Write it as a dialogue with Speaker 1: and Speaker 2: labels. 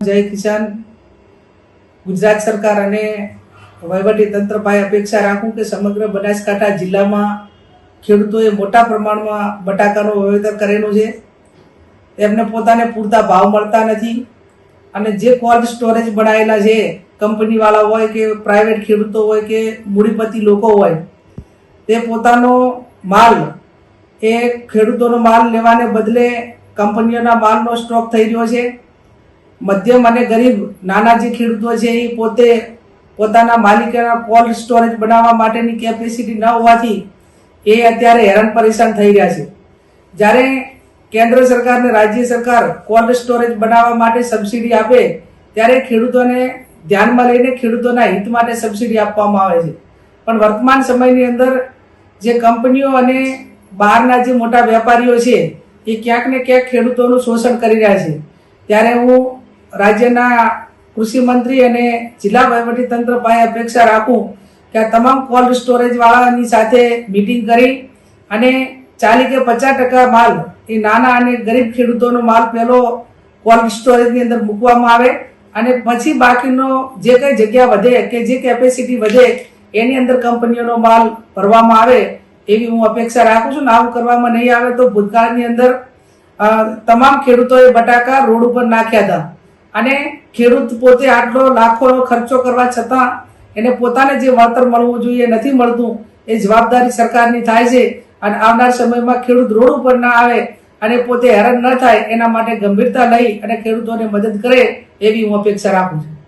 Speaker 1: જય કિસાન ગુજરાત સરકાર અને વહીવટી તંત્ર પાસે અપેક્ષા રાખું કે સમગ્ર બનાસકાંઠા જિલ્લામાં ખેડૂતોએ મોટા પ્રમાણમાં બટાકાનું વાવેતર કરેલું છે. તેમને પોતાને પૂરતા ભાવ મળતા નથી અને જે કોલ્ડ સ્ટોરેજ બનાવેલા છે કંપનીવાળા હોય કે પ્રાઇવેટ ખેડૂતો હોય કે મૂડીપતિ લોકો હોય, તે પોતાનો માલ એ ખેડૂતોનો માલ લેવાને બદલે કંપનીઓના માલનો સ્ટોક થઈ રહ્યો છે. મધ્યમ અને ગરીબ નાના જે ખેડૂતો છે એ પોતે પોતાના માલિકીના કોલ્ડ સ્ટોરેજ બનાવવા માટેની કેપેસિટી ન હોવાથી એ અત્યારે હેરાન પરેશાન થઈ રહ્યા છે. જ્યારે કેન્દ્ર સરકાર અને રાજ્ય સરકાર કોલ્ડ સ્ટોરેજ બનાવવા માટે સબસિડી આપે ત્યારે ખેડૂતોને ધ્યાનમાં લઈને ખેડૂતોના હિત માટે સબસિડી આપવામાં આવે છે. પણ વર્તમાન સમયની અંદર જે કંપનીઓ અને બહારના જે મોટા વેપારીઓ છે એ ક્યાંક ને ક્યાંક ખેડૂતોનું શોષણ કરી રહ્યા છે. ત્યારે હું રાજ્યના કૃષિ મંત્રી અને જિલ્લા વહીવટી તંત્ર પાસે અપેક્ષા રાખું કે આ તમામ કોલ્ડ સ્ટોરેજ વાળાની સાથે મીટિંગ કરી અને 40 કે 50% માલ એ નાના અને ગરીબ ખેડૂતોનો માલ પહેલો કોલ્ડ સ્ટોરેજની અંદર મૂકવામાં આવે અને પછી બાકીનો જે કંઈ જગ્યા વધે કે જે કેપેસિટી વધે એની અંદર કંપનીઓનો માલ ભરવામાં આવે એવી હું અપેક્ષા રાખું છું. આવું કરવામાં નહીં આવે તો ભૂતકાળની અંદર તમામ ખેડૂતોએ બટાકા રોડ ઉપર નાખ્યા હતા અને ખેડૂત પોતે આટલો લાખોનો ખર્ચો કરવા છતાં એને પોતાને જે વળતર મળવું જોઈએ નથી મળતું. એ જવાબદારી સરકારની થાય છે અને આવનાર સમયમાં ખેડૂત રોડ ઉપર ના આવે અને પોતે હેરાન ન થાય એના માટે ગંભીરતા લઈ અને ખેડૂતોને મદદ કરે એવી હું અપેક્ષા રાખું છું.